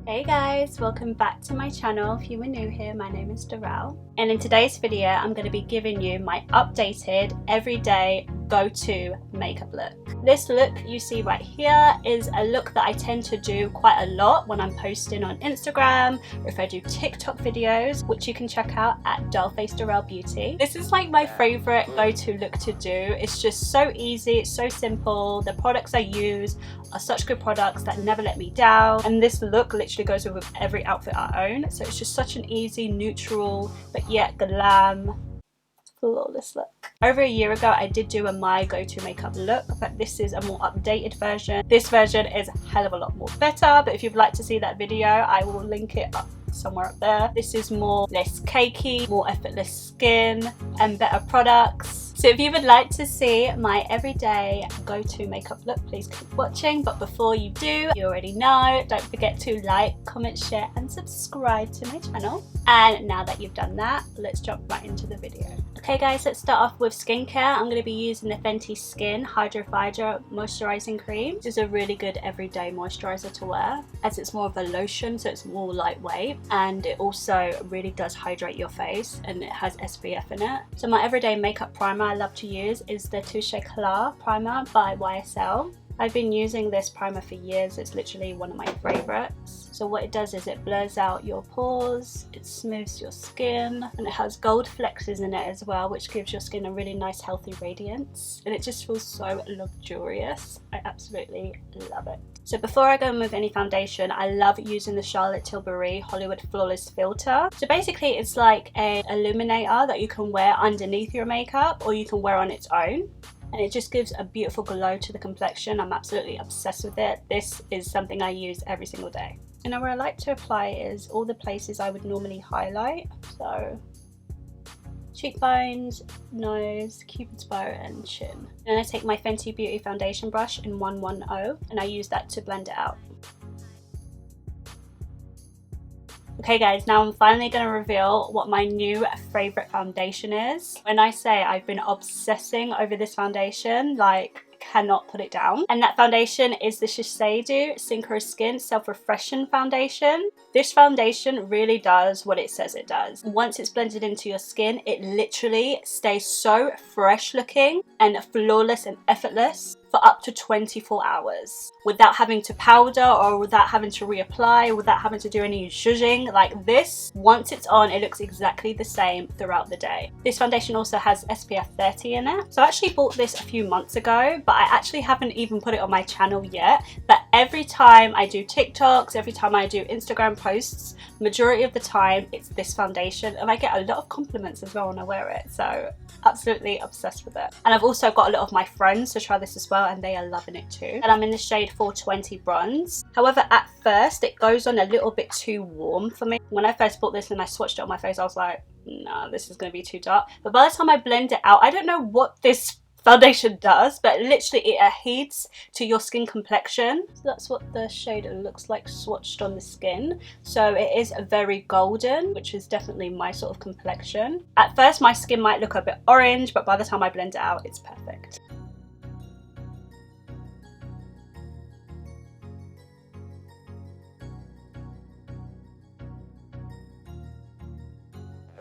Hey guys, welcome back to my channel. If you are new here, my name is Daurel, and in today's video I'm going to be giving you my updated everyday go-to makeup look. This look you see right here is a look that I tend to do quite a lot when I'm posting on Instagram or if I do TikTok videos, which you can check out at Dollface Daurel Beauty. This is like my favorite go-to look to do. It's just so easy, it's so simple. The products I use are such good products that never let me down, and this look literally goes with every outfit I own. So it's just such an easy, neutral but yet glam, flawless look. Over a year ago I did do a my go-to makeup look, but this is a more updated version. This version is a hell of a lot more better, but if you'd like to see that video I will link it up somewhere up there. This is less cakey, more effortless skin and better products. So if you would like to see my everyday go-to makeup look, please keep watching. But before you do, you already know, don't forget to like, comment, share and subscribe to my channel. And now that you've done that, let's jump right into the video. Okay guys, let's start off with skincare. I'm going to be using the Fenty Skin Hydra moisturizing cream. This is a really good everyday moisturizer to wear, as it's more of a lotion, so it's more lightweight, and it also really does hydrate your face, and it has SPF in it. So my everyday makeup primer I love to use is the Touche Éclat primer by YSL. I've been using this primer for years. It's literally one of my favorites. So what it does is it blurs out your pores, it smooths your skin, and it has gold flexes in it as well, which gives your skin a really nice healthy radiance, and it just feels so luxurious. I absolutely love it. So before I go in with any foundation, I love using the Charlotte Tilbury Hollywood Flawless Filter. So basically it's like an illuminator that you can wear underneath your makeup, or you can wear on its own, and it just gives a beautiful glow to the complexion. I'm absolutely obsessed with it. This is something I use every single day. And where I like to apply is all the places I would normally highlight. So cheekbones, nose, cupid's bow and chin. And I take my Fenty Beauty foundation brush in 110 and I use that to blend it out. Okay guys, now I'm finally going to reveal what my new favourite foundation is. When I say I've been obsessing over this foundation, like cannot put it down, and that foundation is the Shiseido Synchro Skin Self-Refreshing Foundation. This foundation really does what it says it does. Once it's blended into your skin, it literally stays so fresh looking and flawless and effortless for up to 24 hours without having to powder or without having to reapply, without having to do any zhuzhing. Like this, once it's on, it looks exactly the same throughout the day. This foundation also has SPF 30 in it. So I actually bought this a few months ago, but I actually haven't even put it on my channel yet. But every time I do TikToks, every time I do Instagram posts, majority of the time it's this foundation, and I get a lot of compliments as well when I wear it. So absolutely obsessed with it. And I've also got a lot of my friends to try this as well, and they are loving it too. And I'm in the shade 420 bronze. However, at first it goes on a little bit too warm for me. When I first bought this and I swatched it on my face, I was like, no, this is going to be too dark. But by the time I blend it out, I don't know what this foundation does, but literally it adheres to your skin complexion. So that's what the shade looks like swatched on the skin. So it is very golden, which is definitely my sort of complexion. At first my skin might look a bit orange, but by the time I blend it out, it's perfect.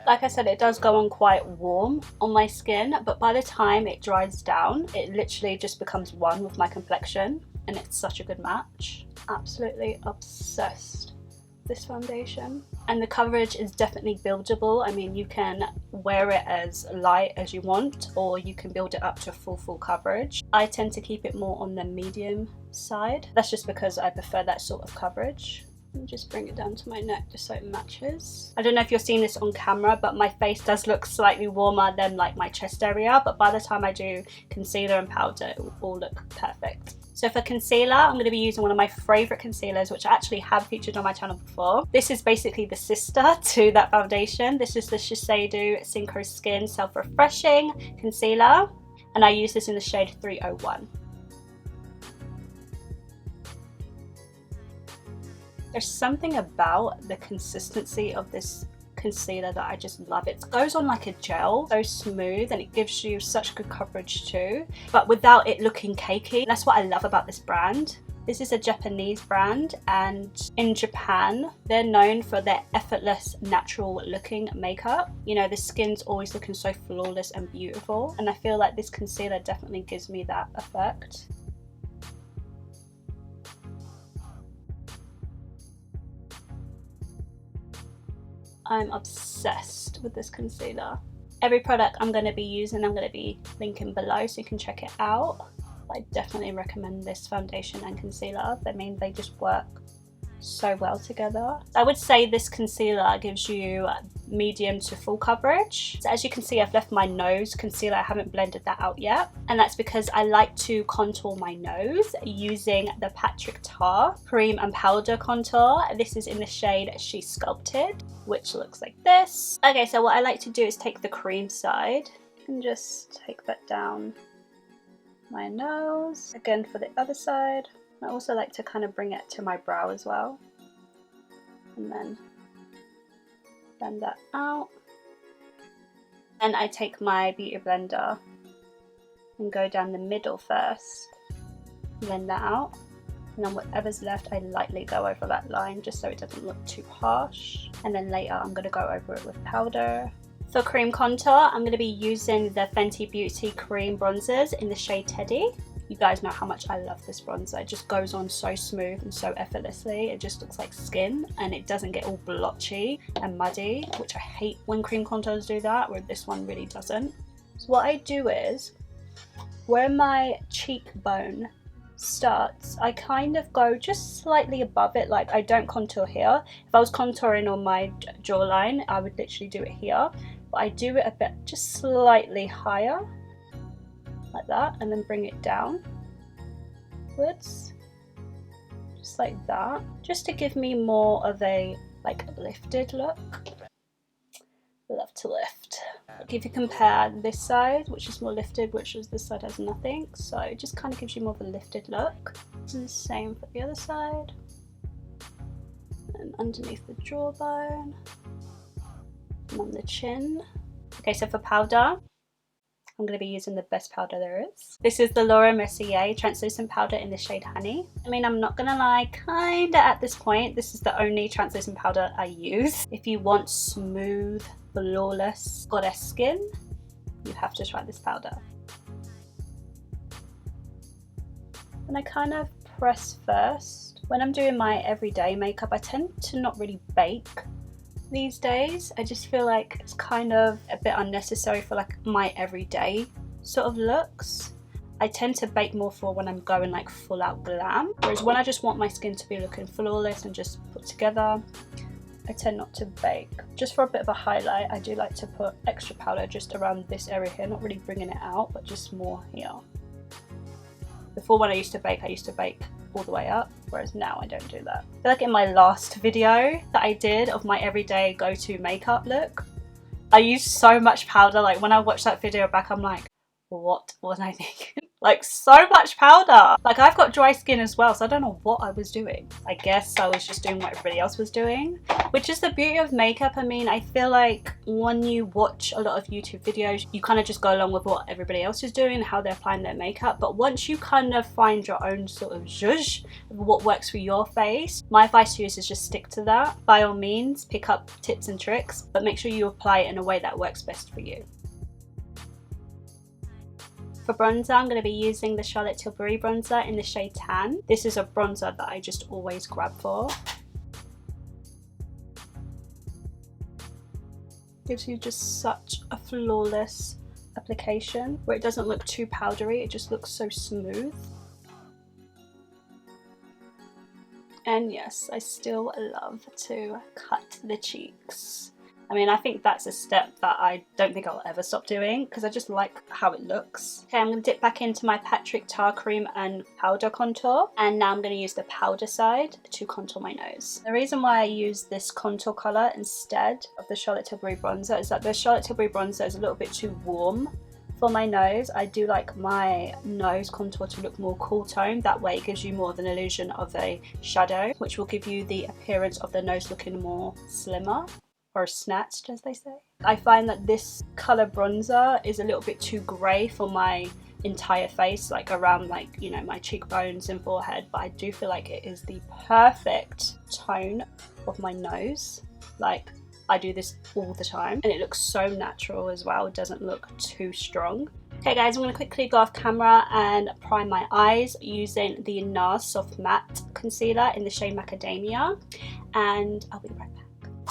Like I said, it does go on quite warm on my skin, but by the time it dries down, it literally just becomes one with my complexion, and it's such a good match. Absolutely obsessed with this foundation. And the coverage is definitely buildable. I mean, you can wear it as light as you want, or you can build it up to full coverage. I tend to keep it more on the medium side. That's just because I prefer that sort of coverage. Just bring it down to my neck just so it matches. I don't know if you're seeing this on camera, but my face does look slightly warmer than like my chest area, but by the time I do concealer and powder, it will all look perfect. So for concealer, I'm going to be using one of my favourite concealers, which I actually have featured on my channel before. This is basically the sister to that foundation. This is the Shiseido Synchro Skin Self-Refreshing Concealer, and I use this in the shade 301. There's something about the consistency of this concealer that I just love. It goes on like a gel, so smooth, and it gives you such good coverage too, but without it looking cakey. That's what I love about this brand. This is a Japanese brand, and in Japan they're known for their effortless, natural looking makeup. You know, the skin's always looking so flawless and beautiful, and I feel like this concealer definitely gives me that effect. I'm obsessed with this concealer. Every product I'm going to be using, I'm going to be linking below so you can check it out. I definitely recommend this foundation and concealer. I mean, they just work so well together. I would say this concealer gives you medium to full coverage. So as you can see, I've left my nose concealer. I haven't blended that out yet, and that's because I like to contour my nose using the Patrick Tar cream and powder contour. This is in the shade She's Sculpted, which looks like this. Okay, so what I like to do is take the cream side and just take that down my nose. Again for the other side. I also like to kind of bring it to my brow as well, and then blend that out. And I take my beauty blender and go down the middle first, blend that out, and then whatever's left I lightly go over that line just so it doesn't look too harsh. And then later I'm going to go over it with powder. For cream contour, I'm going to be using the Fenty Beauty cream bronzers in the shade Teddy. You guys know how much I love this bronzer. It just goes on so smooth and so effortlessly. It just looks like skin, and it doesn't get all blotchy and muddy, which I hate when cream contours do that, where this one really doesn't. So what I do is, where my cheekbone starts, I kind of go just slightly above it. Like, I don't contour here. If I was contouring on my jawline, I would literally do it here, but I do it a bit just slightly higher, like that, and then bring it downwards, just like that, just to give me more of a like lifted look. Love to lift. Like if you compare this side, which is more lifted, which is this side has nothing, so it just kind of gives you more of a lifted look. And the same for the other side, and underneath the jawbone and on the chin. Okay, so for powder, I'm going to be using the best powder there is. This is the Laura Mercier translucent powder in the shade Honey. I mean, I'm not going to lie, kinda at this point, this is the only translucent powder I use. If you want smooth, flawless goddess skin, you have to try this powder. And I kind of press first. When I'm doing my everyday makeup, I tend to not really bake these days. I just feel like it's kind of a bit unnecessary for like my everyday sort of looks. I tend to bake more for when I'm going like full out glam, whereas when I just want my skin to be looking flawless and just put together, I tend not to bake. Just for a bit of a highlight, I do like to put extra powder just around this area here, not really bringing it out, but just more here. Before, when I used to bake all the way up, whereas now I don't do that. I feel like in my last video that I did of my everyday go-to makeup look, I used so much powder. Like when I watched that video back, I'm like, what was I thinking? Like, so much powder. Like, I've got dry skin as well, so I don't know what I was doing. I guess I was just doing what everybody else was doing, which is the beauty of makeup. I mean, I feel like when you watch a lot of YouTube videos, you kind of just go along with what everybody else is doing, how they're applying their makeup. But once you kind of find your own sort of zhuzh of what works for your face, my advice to you is just stick to that. By all means, pick up tips and tricks, but make sure you apply it in a way that works best for you. For bronzer, I'm going to be using the Charlotte Tilbury bronzer in the shade Tan. This is a bronzer that I just always grab for. Gives you just such a flawless application where it doesn't look too powdery, it just looks so smooth. And yes, I still love to cut the cheeks. I mean, I think that's a step that I don't think I'll ever stop doing because I just like how it looks. Okay, I'm going to dip back into my Patrick Tar cream and powder contour, and now I'm going to use the powder side to contour my nose. The reason why I use this contour colour instead of the Charlotte Tilbury bronzer is that the Charlotte Tilbury bronzer is a little bit too warm for my nose. I do like my nose contour to look more cool tone. That way it gives you more of an illusion of a shadow, which will give you the appearance of the nose looking more slimmer. Or snatched, as they say. I find that this colour bronzer is a little bit too grey for my entire face, like around like, you know, my cheekbones and forehead, but I do feel like it is the perfect tone of my nose. Like, I do this all the time and it looks so natural as well. It doesn't look too strong. Okay guys, I'm going to quickly go off camera and prime my eyes using the NARS Soft Matte Concealer in the shade Macadamia, and I'll be right back.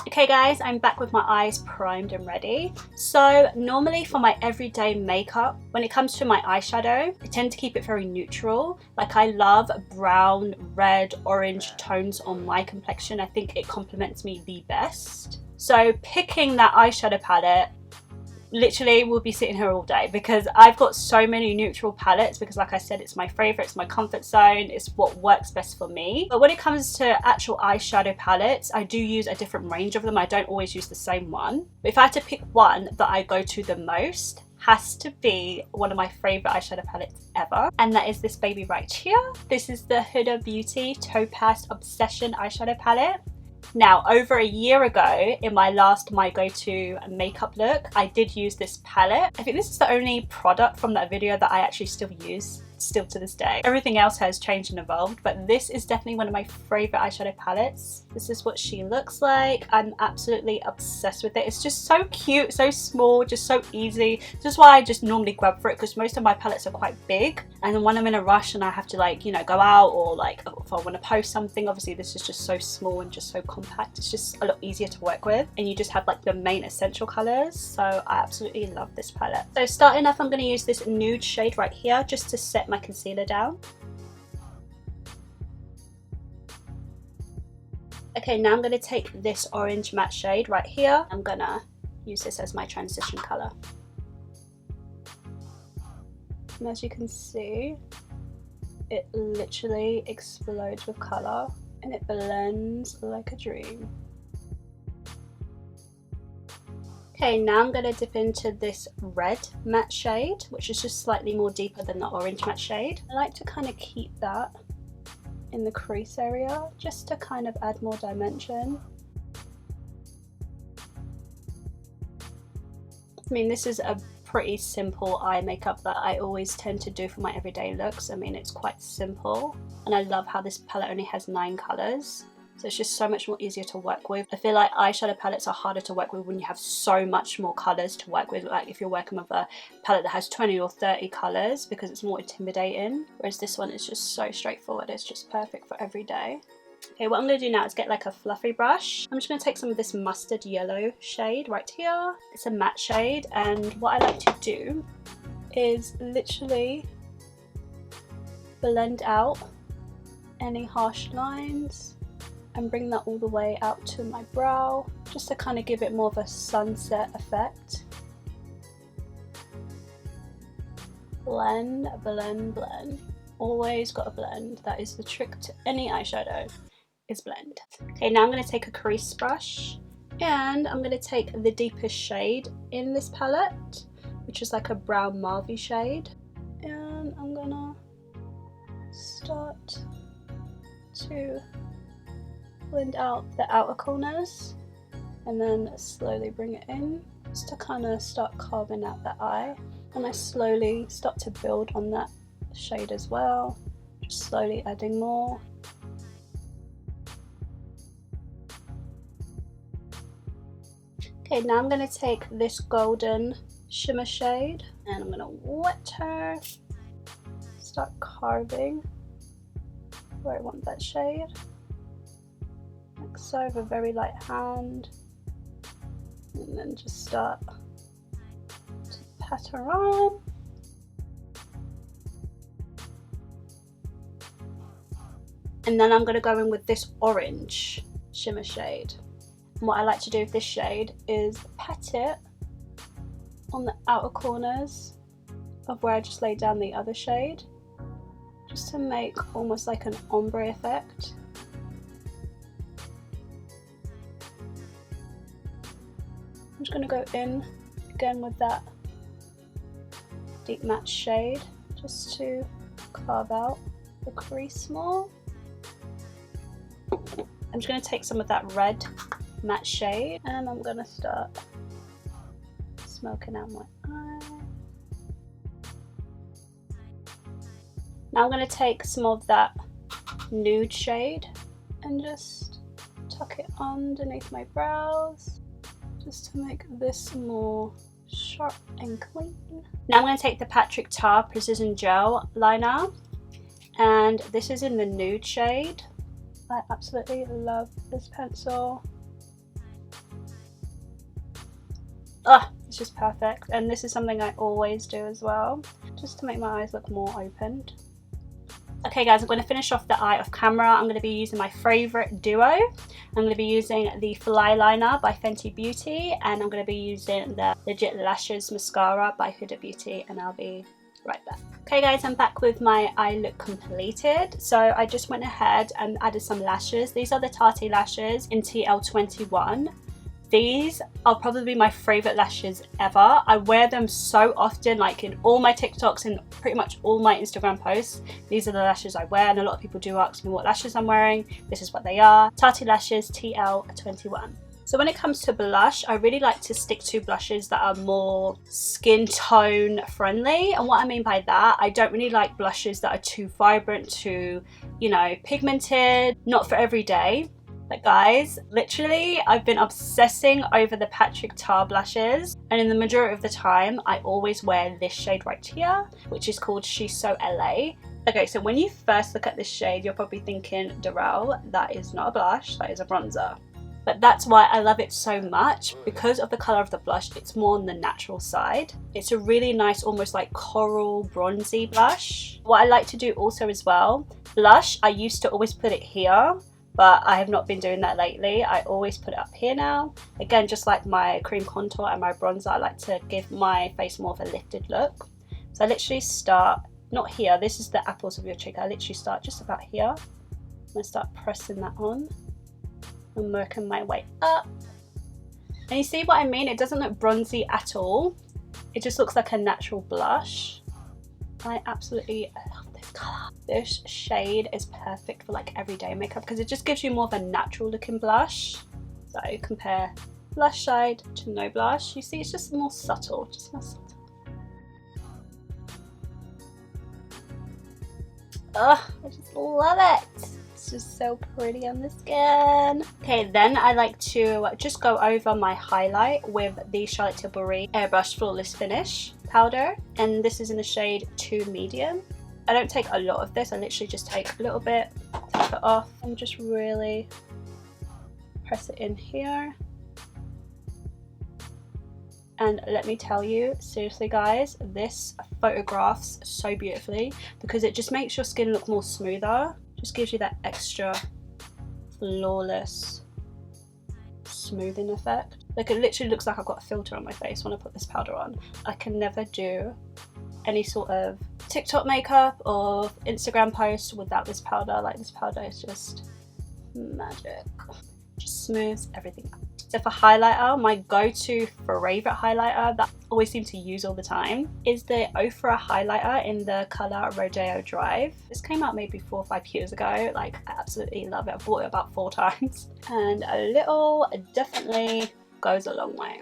Okay guys, I'm back with my eyes primed and ready. So normally for my everyday makeup, when it comes to my eyeshadow, I tend to keep it very neutral. Like, I love brown, red, orange tones on my complexion. I think it complements me the best. So picking that eyeshadow palette, literally we'll be sitting here all day because I've got so many neutral palettes, because like I said, it's my favorite, it's my comfort zone, it's what works best for me. But when it comes to actual eyeshadow palettes, I do use a different range of them. I don't always use the same one. But if I had to pick one that I go to the most, has to be one of my favorite eyeshadow palettes ever, and that is this baby right here. This is the Huda Beauty Topaz Obsession eyeshadow palette. Now, over a year ago, in my last My Go-To makeup look, I did use this palette. I think this is the only product from that video that I actually still use, still to this day. Everything else has changed and evolved, but this is definitely one of my favorite eyeshadow palettes. This is what she looks like. I'm absolutely obsessed with it. It's just so cute, so small, just so easy. This is why I just normally grab for it, because most of my palettes are quite big, and then when I'm in a rush and I have to, like, you know, go out, or like if I want to post something, obviously this is just so small and just so compact. It's just a lot easier to work with, and you just have like the main essential colors. So I absolutely love this palette. So starting off, I'm going to use this nude shade right here just to set my concealer down. Okay, now I'm going to take this orange matte shade right here. I'm going to use this as my transition color. And as you can see, it literally explodes with color and it blends like a dream. Okay, now I'm going to dip into this red matte shade, which is just slightly more deeper than the orange matte shade. I like to kind of keep that in the crease area just to kind of add more dimension. I mean, this is a pretty simple eye makeup that I always tend to do for my everyday looks. I mean, it's quite simple, and I love how this palette only has 9 colours. So it's just so much more easier to work with. I feel like eyeshadow palettes are harder to work with when you have so much more colours to work with. Like if you're working with a palette that has 20 or 30 colours, because it's more intimidating. Whereas this one is just so straightforward. It's just perfect for every day. Okay, what I'm going to do now is get like a fluffy brush. I'm just going to take some of this mustard yellow shade right here. It's a matte shade, and what I like to do is literally blend out any harsh lines and bring that all the way out to my brow, just to kind of give it more of a sunset effect. Blend, blend, blend. Always gotta blend. That is the trick to any eyeshadow, is blend. Okay, now I'm gonna take a crease brush, and I'm gonna take the deepest shade in this palette, which is like a brown mauve shade, and I'm gonna start to blend out the outer corners and then slowly bring it in just to kind of start carving out the eye. And I slowly start to build on that shade as well, just slowly adding more. Okay, now I'm going to take this golden shimmer shade and I'm going to wet her, start carving where I want that shade. Like so, with a very light hand, and then just start to pat her on. And then I'm going to go in with this orange shimmer shade. And what I like to do with this shade is pat it on the outer corners of where I just laid down the other shade, just to make almost like an ombre effect. I'm just going to go in again with that deep matte shade just to carve out the crease more. I'm just going to take some of that red matte shade and I'm going to start smoking out my eye. Now I'm going to take some of that nude shade and just tuck it underneath my brows, just to make this more sharp and clean. Now I'm going to take the Patrick Ta Precision Gel liner, and this is in the nude shade. I absolutely love this pencil. It's just perfect, and this is something I always do as well, just to make my eyes look more opened. Okay guys, I'm going to finish off the eye off camera. I'm going to be using my favourite duo. I'm going to be using the Flyliner by Fenty Beauty, and I'm going to be using the Legit Lashes Mascara by Huda Beauty, and I'll be right back. Okay guys, I'm back with my eye look completed. So I just went ahead and added some lashes. These are the Tatti lashes in TL21. These are probably my favourite lashes ever. I wear them so often, like in all my TikToks and pretty much all my Instagram posts. These are the lashes I wear, and a lot of people do ask me what lashes I'm wearing. This is what they are. Tatti lashes TL21. So when it comes to blush, I really like to stick to blushes that are more skin tone friendly. And what I mean by that, I don't really like blushes that are too vibrant, too, you know, pigmented. Not for every day. But guys, literally, I've been obsessing over the Patrick Ta blushes, and in the majority of the time, I always wear this shade right here, which is called She's So LA. Okay, so when you first look at this shade, you're probably thinking, Daurel, that is not a blush, that is a bronzer. But that's why I love it so much. Because of the colour of the blush, it's more on the natural side. It's a really nice, almost like coral bronzy blush. What I like to do also as well, blush, I used to always put it here, but I have not been doing that lately. I always put it up here now. Again, just like my cream contour and my bronzer, I like to give my face more of a lifted look. So I literally start, not here, this is the apples of your cheek. I literally start just about here. I'm gonna start pressing that on and working my way up. And you see what I mean? It doesn't look bronzy at all. It just looks like a natural blush. I absolutely love this colour. This shade is perfect for like everyday makeup because it just gives you more of a natural looking blush. So compare blush side to no blush. You see, it's just more subtle, just more subtle. Oh, I just love it. It's just so pretty on the skin. Okay, then I like to just go over my highlight with the Charlotte Tilbury Airbrush Flawless Finish powder, and this is in the shade 2 medium. I don't take a lot of this, I literally just take a little bit, tap it off, and just really press it in here. And let me tell you, seriously guys, this photographs so beautifully because it just makes your skin look more smoother. Just gives you that extra flawless smoothing effect. Like, it literally looks like I've got a filter on my face when I put this powder on. I can never do any sort of TikTok makeup or Instagram post without this powder. Like, this powder is just magic. Just smooths everything out. So for highlighter, my go-to favourite highlighter that I always seem to use all the time is the Ofra highlighter in the colour Rodeo Drive. This came out maybe 4 or 5 years ago. Like, I absolutely love it. I've bought it about 4 times. And a little definitely goes a long way.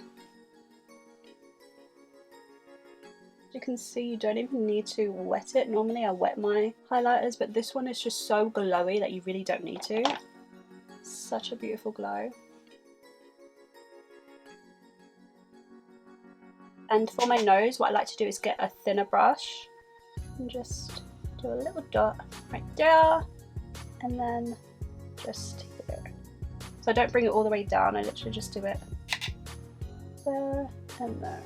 As you can see, you don't even need to wet it. Normally I wet my highlighters, but this one is just so glowy that you really don't need to. Such a beautiful glow. And for my nose, what I like to do is get a thinner brush and just do a little dot right there, and then just here. So I don't bring it all the way down, I literally just do it there and there,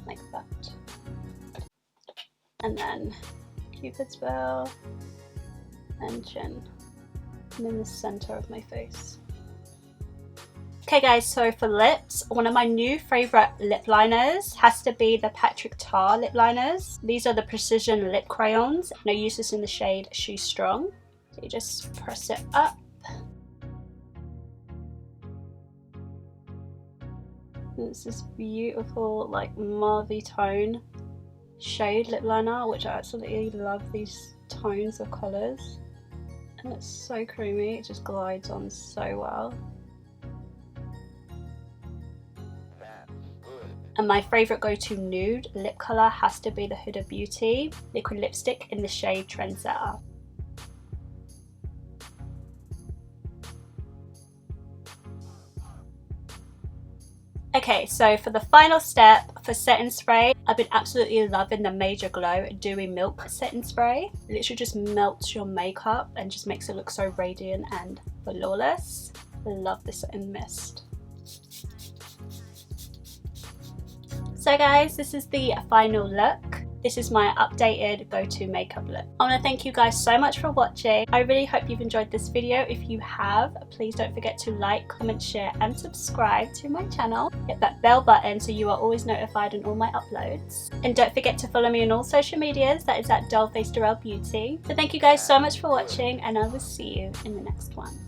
like that. And then Cupid's bow and chin, and in the center of my face. Okay guys, so for lips, one of my new favourite lip liners has to be the Patrick Ta lip liners. These are the Precision Lip Crayons, and I use this in the shade She's Strong. So you just press it up. And it's this beautiful, like, mauvey tone shade lip liner, which I absolutely love these tones of colours. And it's so creamy, it just glides on so well. And my favourite go-to nude lip colour has to be the Huda Beauty liquid lipstick in the shade Trendsetter. Okay, so for the final step, for setting spray, I've been absolutely loving the Major Glow Dewy Milk setting spray. It literally just melts your makeup and just makes it look so radiant and flawless. I love this setting mist. So guys, this is the final look. This is my updated go-to makeup look. I want to thank you guys so much for watching. I really hope you've enjoyed this video. If you have, please don't forget to like, comment, share and subscribe to my channel. Hit that bell button so you are always notified on all my uploads. And don't forget to follow me on all social medias. That is at Dollface Daurel Beauty. So thank you guys so much for watching and I will see you in the next one.